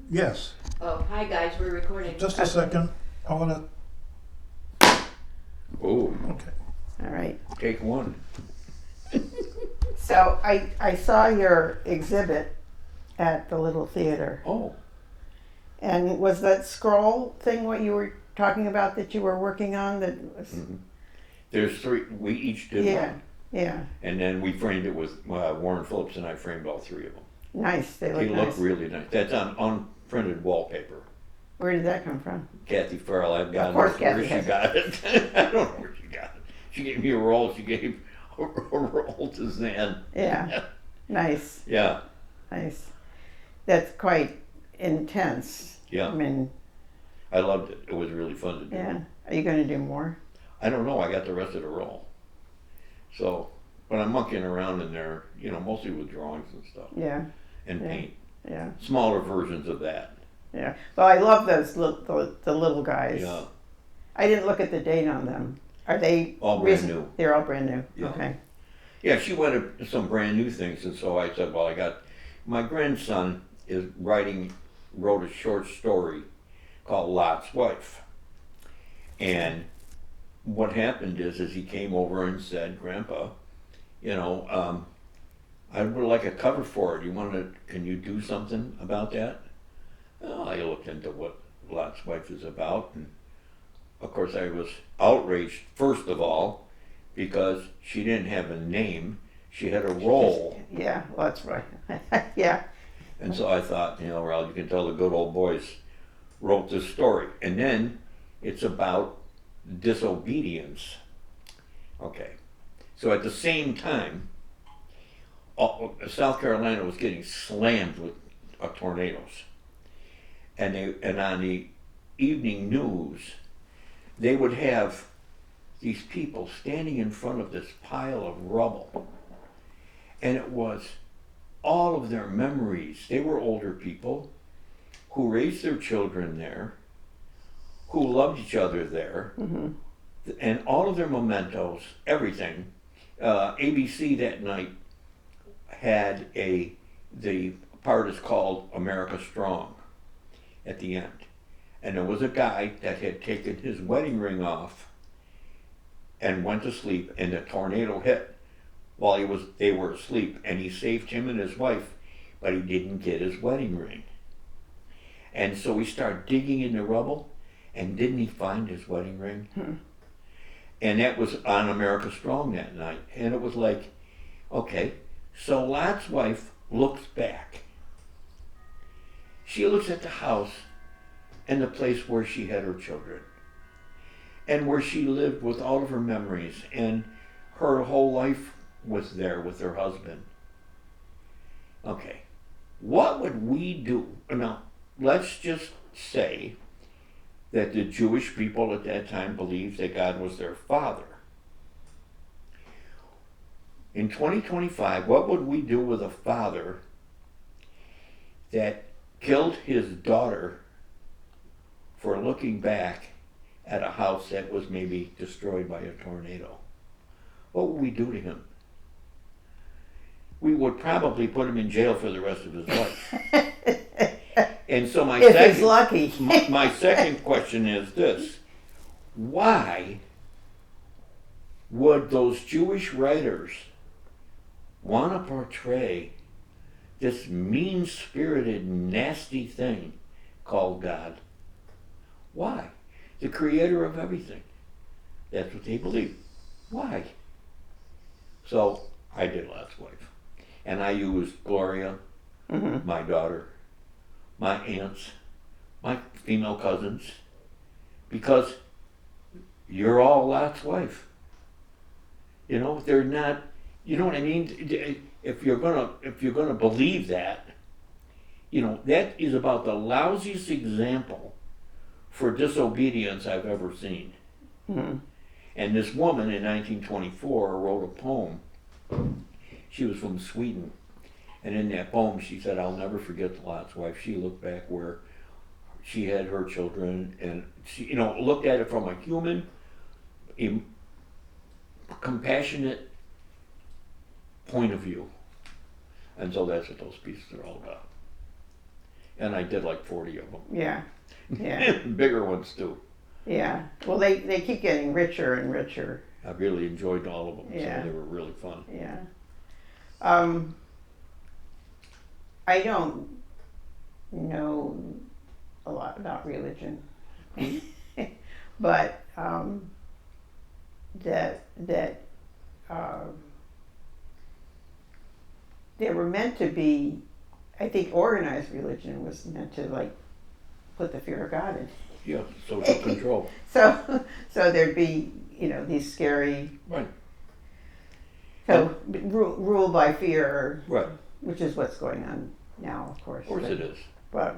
Yes, Oh, hi guys, we're recording. just a second. I wanna, Oh, okay. All right. take one. So I saw your exhibit at the little theater. Oh, And was that scroll thing what you were talking about that you were working on? That was, there's three. We each did yeah, one, yeah. and then we framed it with Warren Phillips, and I framed all three of them. Nice. They They look look nice. really nice. That's on unprinted wallpaper. Where did that come from? Kathy Farrell, I've got Of course where Kathy she has got it. I don't know where she got it. She gave me a roll. She gave a roll to Zan. Yeah. Nice. Yeah, Nice. That's quite intense. I yeah. mean, I loved it. It was really fun to do. yeah. Are you going to do more? I don't know. I got the rest of the roll. So, but I'm monkeying around in there, mostly with drawings and stuff Yeah. and Yeah. paint. Yeah. Smaller versions of that. Yeah. Well, I love those the little guys. Yeah. I didn't look at the date on them. Are they All brand new. They're all brand new. Yeah. Okay. Yeah, she wanted some brand new things, and so I said, well, my grandson wrote a short story called Lot's Wife. And what happened is he came over and said, Grandpa, I would like a cover for it. Can you do something about that? Well, I looked into what Lot's Wife is about, and of course I was outraged, first of all, because she didn't have a name. She had a role. Yeah, well, that's right. Yeah. And so I thought, Ralph, you can tell the good old boys wrote this story. And then it's about disobedience. Okay. So at the same time, South Carolina was getting slammed with tornadoes. And on the evening news, they would have these people standing in front of this pile of rubble. And it was all of their memories. They were older people who raised their children there, who loved each other there, and all of their mementos, everything. ABC that night had the part is called America Strong at the end. And there was a guy that had taken his wedding ring off and went to sleep, and the tornado hit while they were asleep, and he saved him and his wife, but he didn't get his wedding ring. And so he started digging in the rubble, and didn't he find his wedding ring? And that was on America Strong that night. And it was like, okay, so Lot's wife looks back. She looks at the house and the place where she had her children, and where she lived with all of her memories, and her whole life was there with her husband. Okay, what would we do? Now, let's just say that the Jewish people at that time believed that God was their father. In 2025, what would we do with a father that killed his daughter for looking back at a house that was maybe destroyed by a tornado? What would we do to him? We would probably put him in jail for the rest of his life. And so If he's lucky. my second question is this: why would those Jewish writers want to portray this mean-spirited, nasty thing called God? Why? The creator of everything. That's what they believe. Why? So I did Lot's Wife. And I used Gloria, my daughter, my aunts, my female cousins, because you're all Lot's wife. They're not, you know what I mean? If you're gonna believe that, that is about the lousiest example for disobedience I've ever seen. And this woman in 1924 wrote a poem. She was from Sweden. And in that poem she said, I'll never forget Lot's wife. She looked back where she had her children, and she looked at it from a human, compassionate point of view. And so that's what those pieces are all about. and I did like 40 of them. Yeah. Yeah. Bigger ones too. Yeah. Well, they keep getting richer and richer. I really enjoyed all of them, Yeah. so they were really fun. Yeah. I don't know a lot about religion, but that they were meant to be. I think organized religion was meant to like put the fear of God in. Yeah, social control. So there'd be these scary Right. rule by fear, Right. which is what's going on now, of course. Of course it is. But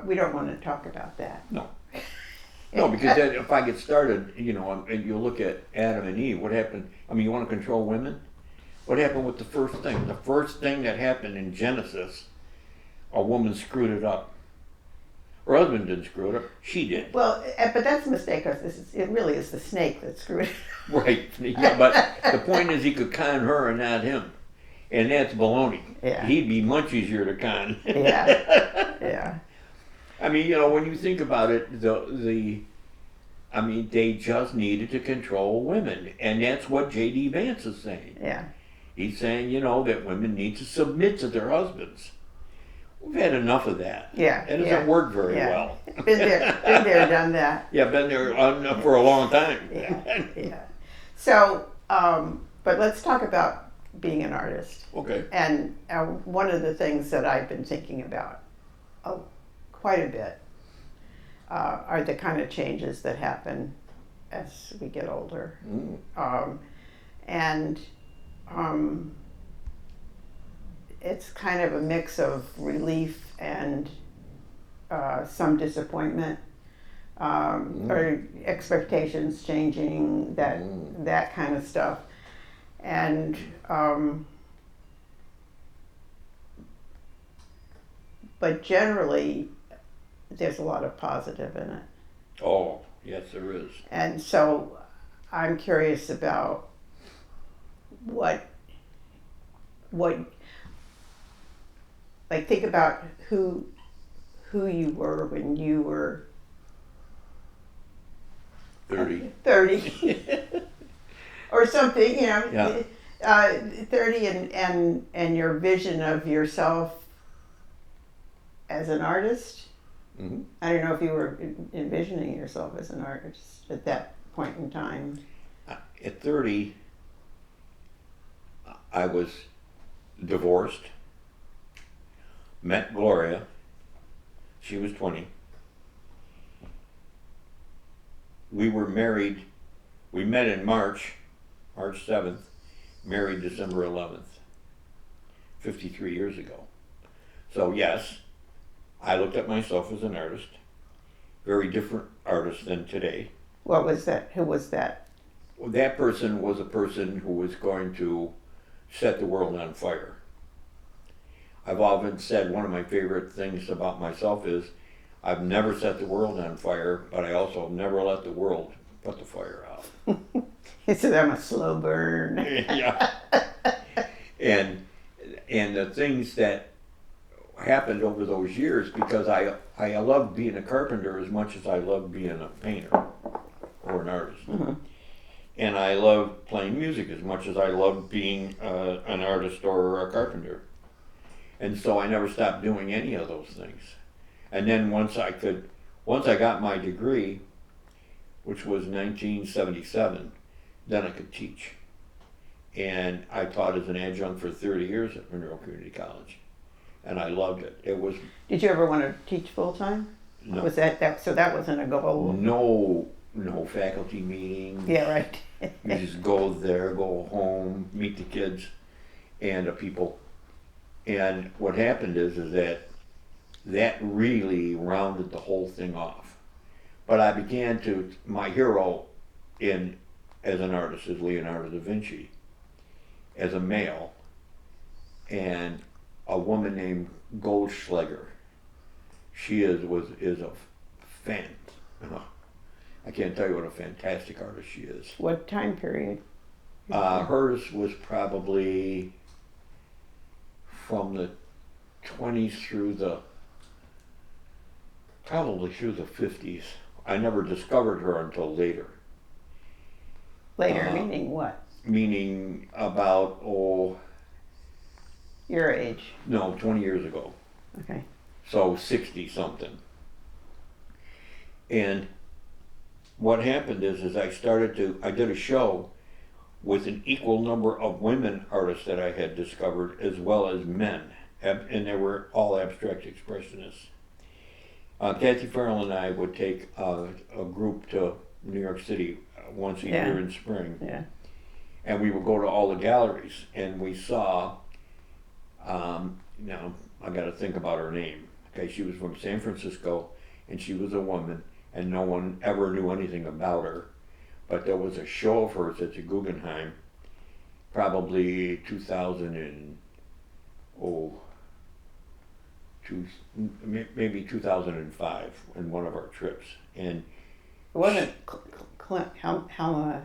we don't want to talk about that. No. No, because then if I get started, and you look at Adam and Eve, what happened? I mean, you want to control women? What happened with the first thing? The first thing that happened in Genesis, a woman screwed it up. Her husband didn't screw it up. She did. Well, but that's a mistake because it really is the snake that screwed it. Right. Yeah, but the point is he could con her and not him. And that's baloney. Yeah. He'd be much easier to con. Yeah. Yeah. I mean, when you think about it, they just needed to control women. And that's what J.D. Vance is saying. Yeah. He's saying, that women need to submit to their husbands. We've had enough of that. Yeah. It doesn't work very well. Been there, done that. Yeah, been there for a long time. Yeah. Yeah. So, but let's talk about being an artist. Okay. And one of the things that I've been thinking about quite a bit are the kind of changes that happen as we get older. And it's kind of a mix of relief and some disappointment, or expectations changing, that kind of stuff. And but generally, there's a lot of positive in it. Oh, yes, there is. And so I'm curious about what like think about who you were when you were 30 or something, Yeah. 30 and your vision of yourself as an artist. Mm-hmm. I don't know if you were envisioning yourself as an artist at that point in time. At 30, I was divorced, met Gloria. She was 20. We were married. We met in March 7th, married December 11th, 53 years ago. So yes, I looked at myself as an artist, very different artist than today. What was that? Who was that? Well, that person was a person who was going to set the world on fire. I've often said one of my favorite things about myself is I've never set the world on fire, but I also have never let the world put the fire out. He said, I'm a slow burn. Yeah. And the things that happened over those years, because I loved being a carpenter as much as I loved being a painter or an artist. Mm-hmm. And I loved playing music as much as I loved being an artist or a carpenter. And so I never stopped doing any of those things. And then once I got my degree, which was 1977, then I could teach. And I taught as an adjunct for 30 years at Monroe Community College. And I loved it. It was... Did you ever want to teach full time? No. Was that so that wasn't a goal? No faculty meetings. Yeah, right. You just go there, go home, meet the kids and the people. And what happened is that really rounded the whole thing off. But I began to, my hero as an artist is Leonardo da Vinci, as a male, and a woman named Goldschlager. She is a fan. I can't tell you what a fantastic artist she is. What time period? Hers was probably from the 20s through the probably through the 50s. I never discovered her until later. Later, meaning what? Meaning about, Your age. no, 20 years ago. Okay. So 60 something. And what happened is I did a show with an equal number of women artists that I had discovered as well as men. And they were all abstract expressionists. Kathy Farrell and I would take a group to New York City once a year in spring. Yeah. And we would go to all the galleries, and we saw, now I got to think about her name. Okay, she was from San Francisco, and she was a woman, and no one ever knew anything about her. But there was a show of hers at the Guggenheim, probably maybe 2005, in one of our trips. And It wasn't Helma.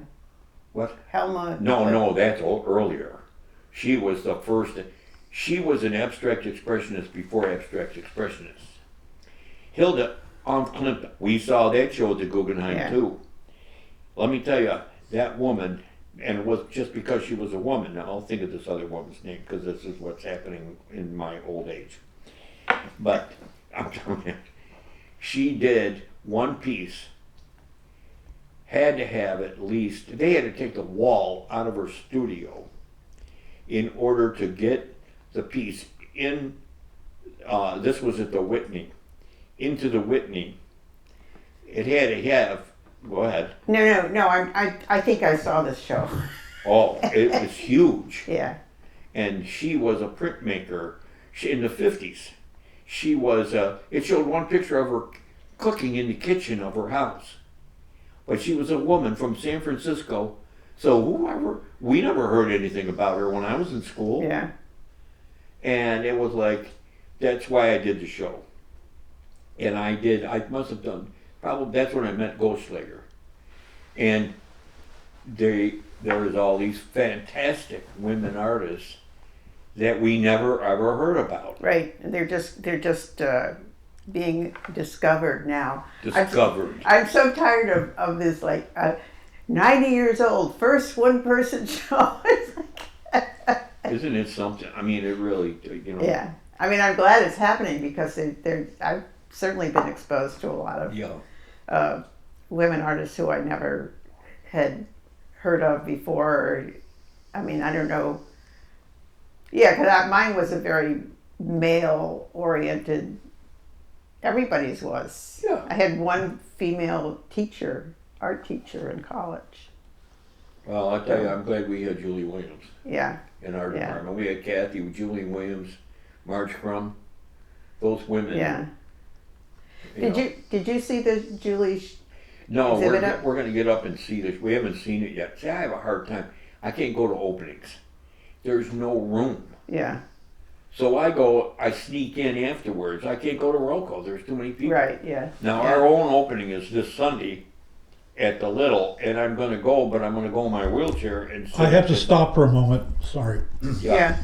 what? Helma. No, that's earlier. She was the first. She was an abstract expressionist before abstract expressionists. Hilda Klimt, we saw that show at the Guggenheim too. Let me tell you, that woman, and it was just because she was a woman. Now I'll think of this other woman's name because this is what's happening in my old age. But I'm telling you, she did one piece. Had to have at least, they had to take the wall out of her studio in order to get the piece in, this was at the Whitney, into the Whitney. It had to have, go ahead. No. I think I saw this show. Oh, it was huge. Yeah. And she was a printmaker in the 50s. She was, it showed one picture of her cooking in the kitchen of her house. But she was a woman from San Francisco, so we never heard anything about her when I was in school. Yeah. And it was like, that's why I did the show. And I must have done, probably that's when I met Ghostlager. And there was all these fantastic women artists that we never ever heard about. Right. They're just being discovered now. Discovered. I'm so tired of this 90 years old, first one person show. It's like, Isn't it something? I mean, it really, yeah. I mean, I'm glad it's happening because I've certainly been exposed to a lot of women artists who I never had heard of before. I mean, I don't know. Yeah, because mine was a very male-oriented. Everybody's was. Yeah. I had one female art teacher in college. Well, I tell you, I'm glad we had Julie Williams Yeah. in our department. We had Kathy, Julie Williams, Marge Crum, those women. Yeah. You Did you see the Julie? No, exhibit we're going to get up and see this. We haven't seen it yet. See, I have a hard time. I can't go to openings. There's no room. Yeah. So I sneak in afterwards. I can't go to roll call. There's too many people. Right. Yeah. Now, our own opening is this Sunday at the Little, and I'm going to go, but I'm going to go in my wheelchair and sit. I have to stop for a moment, sorry. Yeah.